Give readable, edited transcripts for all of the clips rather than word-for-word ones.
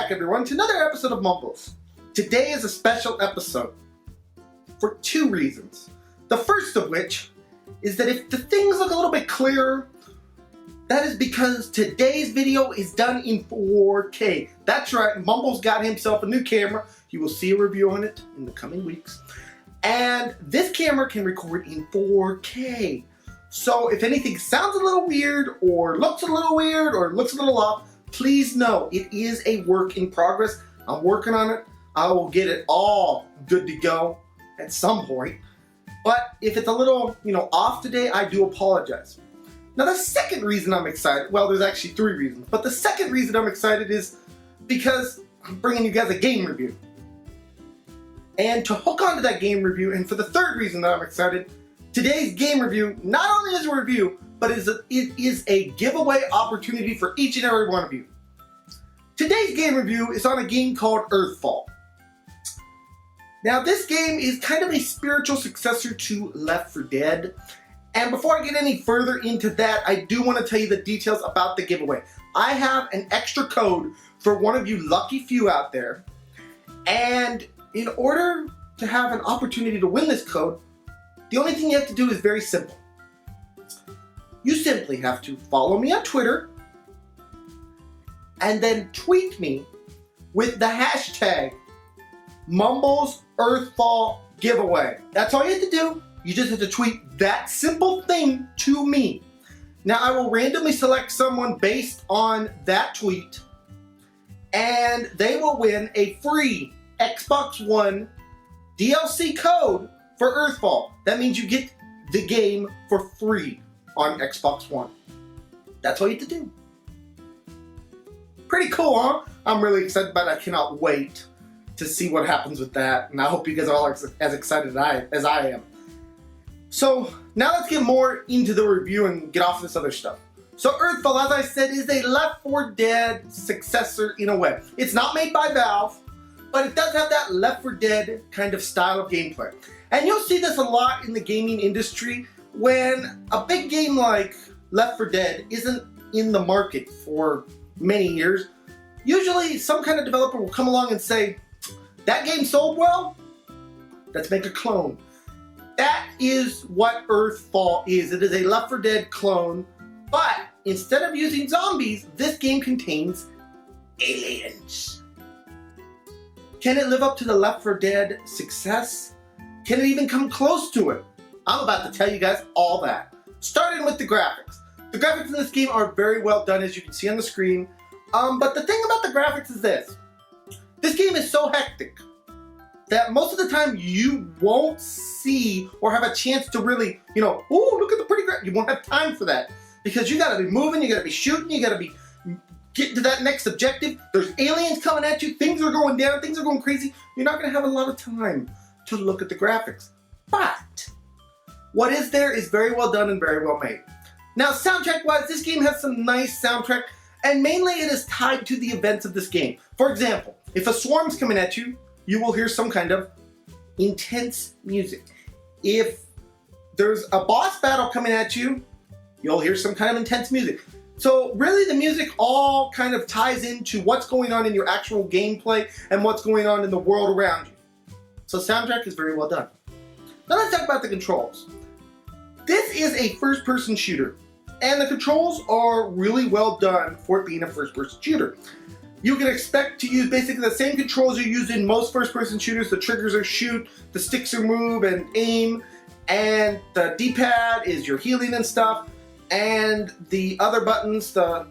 back, everyone, to another episode of Mumbles. Today is a special episode for two reasons. The first of which is that if the things look a little bit clearer, that is because today's video is done in 4K. That's right, Mumbles got himself a new camera. You will see a review on it in the coming weeks. And this camera can record in 4K. So if anything sounds a little weird, or looks a little weird, or looks a little off, please know it is a work in progress. I'm working on it. I will get it all good to go at some point. But if it's a little, off today, I do apologize. Now the second reason I'm excited, well, there's actually three reasons, but the second reason I'm excited is because I'm bringing you guys a game review. And to hook onto that game review, and for the third reason that I'm excited, today's game review not only is a review, but it is a giveaway opportunity for each and every one of you. Today's game review is on a game called Earthfall. Now this game is kind of a spiritual successor to Left 4 Dead. And before I get any further into that, I do want to tell you the details about the giveaway. I have an extra code for one of you lucky few out there. And in order to have an opportunity to win this code, the only thing you have to do is very simple. You simply have to follow me on Twitter and then tweet me with the hashtag Mumbles Earthfall Giveaway. That's all you have to do. You just have to tweet that simple thing to me. Now I will randomly select someone based on that tweet, and they will win a free Xbox One DLC code for Earthfall. That means you get the game for free on Xbox One. That's all you have to do. Pretty cool, huh? I'm really excited about it. I cannot wait to see what happens with that, and I hope you guys are all as excited as I am. So now let's get more into the review and get off this other stuff. So Earthfall, as I said, is a Left 4 Dead successor in a way. It's not made by Valve, but it does have that Left 4 Dead kind of style of gameplay. And you'll see this a lot in the gaming industry when a big game like Left 4 Dead isn't in the market for many years. Usually some kind of developer will come along and say, that game sold well, let's make a clone. That is what Earthfall is. It is a Left 4 Dead clone, but instead of using zombies, this game contains aliens. Can it live up to the Left 4 Dead success? Can it even come close to it? I'm about to tell you guys all that. Starting with the graphics. The graphics in this game are very well done, as you can see on the screen. But the thing about the graphics is this. This game is so hectic that most of the time you won't see or have a chance to really, oh, look at the pretty graphics. You won't have time for that because you gotta be moving, you gotta be shooting, you gotta be getting to that next objective. There's aliens coming at you, things are going down, things are going crazy. You're not gonna have a lot of time to look at the graphics. But what is there is very well done and very well made. Now, soundtrack-wise, this game has some nice soundtrack, and mainly it is tied to the events of this game. For example, if a swarm's coming at you, you will hear some kind of intense music. If there's a boss battle coming at you, you'll hear some kind of intense music. So really the music all kind of ties into what's going on in your actual gameplay and what's going on in the world around you. So soundtrack is very well done. Now let's talk about the controls. This is a first-person shooter, and the controls are really well done for it being a first-person shooter. You can expect to use basically the same controls you use in most first-person shooters. The triggers are shoot, the sticks are move and aim, and the D-pad is your healing and stuff, and the other buttons, the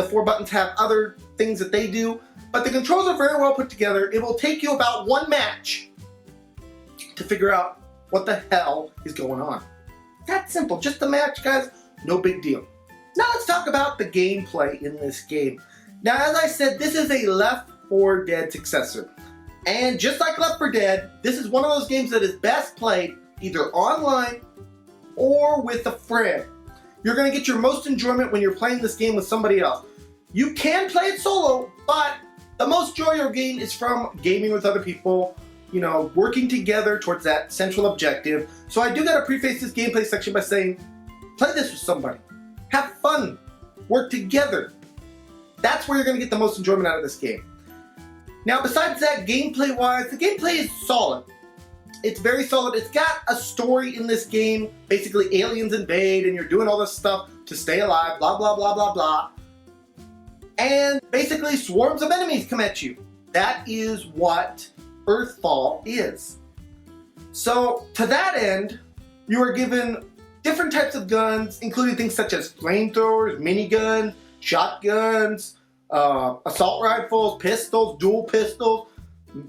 four buttons have other things that they do, but the controls are very well put together. It will take you about one match to figure out what the hell is going on. That's simple, just a match, guys, no big deal. Now let's talk about the gameplay in this game. Now, as I said, this is a Left 4 Dead successor. And just like Left 4 Dead, this is one of those games that is best played either online or with a friend. You're going to get your most enjoyment when you're playing this game with somebody else. You can play it solo, but the most joy you'll gain is from gaming with other people, working together towards that central objective. So I do got to preface this gameplay section by saying, play this with somebody. Have fun. Work together. That's where you're going to get the most enjoyment out of this game. Now, besides that, gameplay-wise, the gameplay is solid. It's very solid. It's got a story in this game. Basically, aliens invade, and you're doing all this stuff to stay alive, blah, blah, blah, blah, blah. And basically, swarms of enemies come at you. That is what Earthfall is. So, to that end, you are given different types of guns, including things such as flamethrowers, miniguns, shotguns, assault rifles, pistols, dual pistols,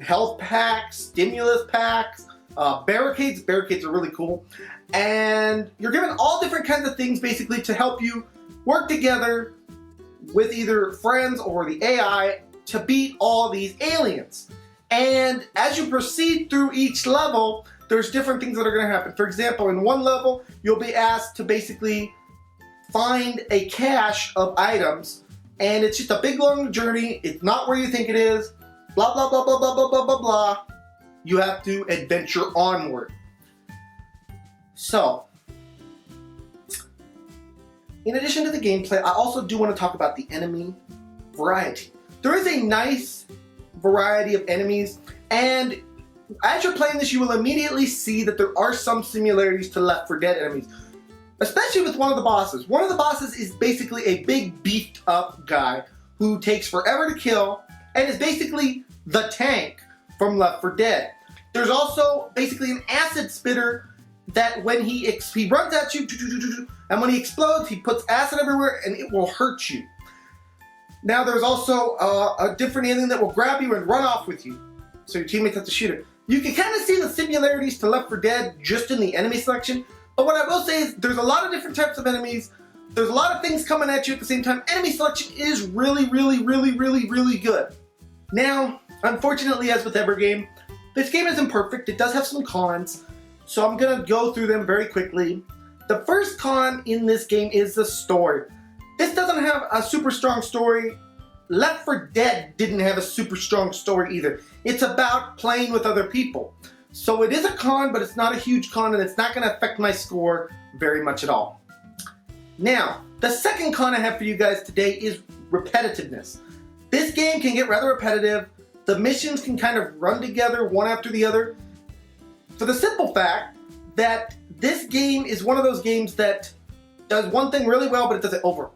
health packs, stimulus packs, barricades. Barricades are really cool. And you're given all different kinds of things basically to help you work together with either friends or the AI to beat all these aliens. And as you proceed through each level, there's different things that are going to happen. For example, in one level, you'll be asked to basically find a cache of items, and it's just a big long journey. It's not where you think it is. Blah, blah, blah, blah, blah, blah, blah, blah, blah. You have to adventure onward. So, in addition to the gameplay, I also do want to talk about the enemy variety. There is a nice variety of enemies, and as you're playing this, you will immediately see that there are some similarities to Left 4 Dead enemies, especially with one of the bosses. One of the bosses is basically a big beefed up guy who takes forever to kill and is basically the tank from Left 4 Dead. There's also basically an acid spitter that when he runs at you, and when he explodes, he puts acid everywhere and it will hurt you. Now there's also a different alien that will grab you and run off with you, so your teammates have to shoot him. You can kind of see the similarities to Left 4 Dead just in the enemy selection, but what I will say is there's a lot of different types of enemies. There's a lot of things coming at you at the same time. Enemy selection is really, really, really, really, really good. Now, unfortunately, as with every game, this game isn't perfect. It does have some cons, so I'm going to go through them very quickly. The first con in this game is the story. This doesn't have a super strong story. Left 4 Dead didn't have a super strong story either. It's about playing with other people. So it is a con, but it's not a huge con, and it's not going to affect my score very much at all. Now, the second con I have for you guys today is repetitiveness. This game can get rather repetitive. The missions can kind of run together one after the other, for the simple fact that this game is one of those games that does one thing really well, but it does it over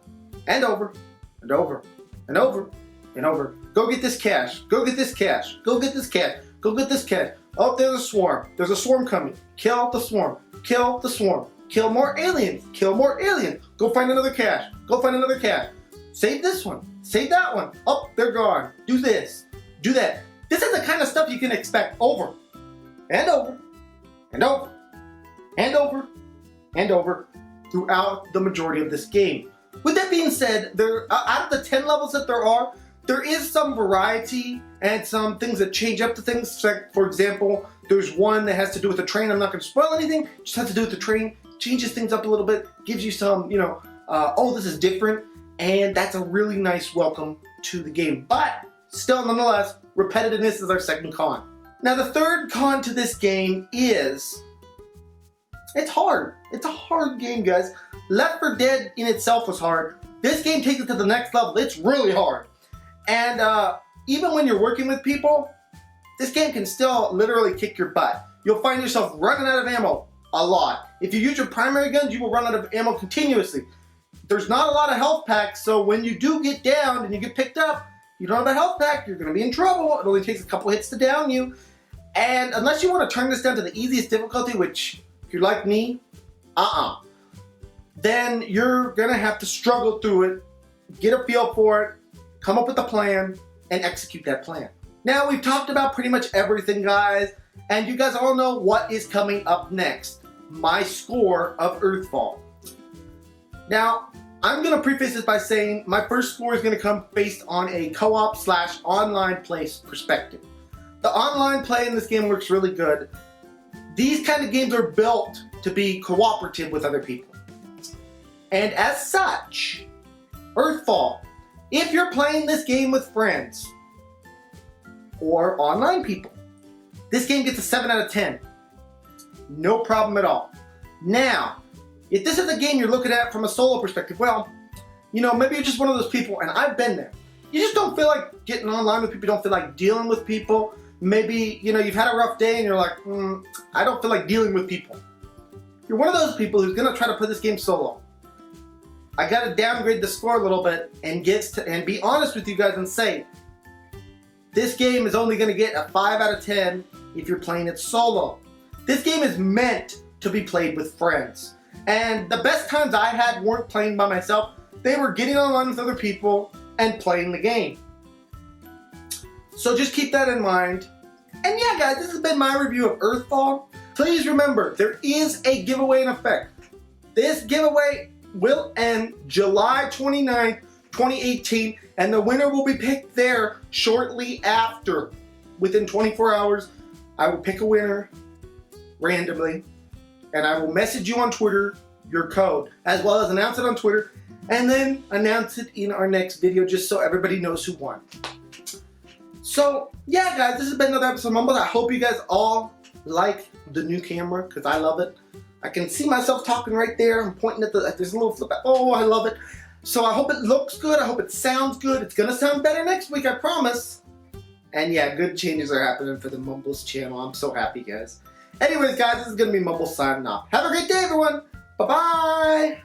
and over and over and over and over. Go get this cache. Go get this cache. Go get this cache. Go get this cache. Oh, there's a swarm. There's a swarm coming. Kill the swarm. Kill the swarm. Kill more aliens. Kill more aliens. Go find another cache. Go find another cache. Save this one. Save that one. Oh, they're gone. Do this. Do that. This is the kind of stuff you can expect over and over and over and over and over throughout the majority of this game. With that being said, out of the 10 levels that there is some variety and some things that change up the things. Like, for example, there's one that has to do with the train. I'm not going to spoil anything. Just has to do with the train. Changes things up a little bit. Gives you some, oh, this is different. And that's a really nice welcome to the game. But still, nonetheless, repetitiveness is our second con. Now, the third con to this game is it's hard. It's a hard game, guys. Left 4 Dead in itself was hard. This game takes it to the next level. It's really hard. And even when you're working with people, this game can still literally kick your butt. You'll find yourself running out of ammo a lot. If you use your primary guns, you will run out of ammo continuously. There's not a lot of health packs, so when you do get down and you get picked up, you don't have a health pack, you're going to be in trouble. It only takes a couple hits to down you. And unless you want to turn this down to the easiest difficulty, which if you're like me, then you're going to have to struggle through it, get a feel for it, come up with a plan, and execute that plan. Now, we've talked about pretty much everything, guys, and you guys all know what is coming up next. My score of Earthfall. Now, I'm going to preface this by saying my first score is going to come based on a co-op / online play perspective. The online play in this game works really good. These kind of games are built to be cooperative with other people. And as such, Earthfall, if you're playing this game with friends or online people, this game gets a 7 out of 10. No problem at all. Now, if this is a game you're looking at from a solo perspective, well, maybe you're just one of those people, and I've been there. you just don't feel like getting online with people, you don't feel like dealing with people. Maybe, you know, you've had a rough day and you're like, I don't feel like dealing with people. You're one of those people who's gonna try to play this game solo. I gotta downgrade the score a little bit and be honest with you guys and say, this game is only gonna get a 5 out of 10 if you're playing it solo. This game is meant to be played with friends. And the best times I had weren't playing by myself, they were getting online with other people and playing the game. So just keep that in mind. And yeah guys, this has been my review of Earthfall. Please remember, there is a giveaway in effect. This giveaway will end July 29th, 2018, and the winner will be picked there shortly after. Within 24 hours, I will pick a winner randomly, and I will message you on Twitter your code, as well as announce it on Twitter, and then announce it in our next video just so everybody knows who won. So, yeah guys, this has been another episode of Mumbles. I hope you guys all like the new camera, because I love it. I can see myself talking right there. I'm pointing at this little flip. Oh, I love it. So I hope it looks good. I hope it sounds good. It's going to sound better next week, I promise. And yeah, good changes are happening for the Mumbles channel. I'm so happy, guys. Anyways, guys, this is going to be Mumbles signing off. Have a great day, everyone. Bye-bye.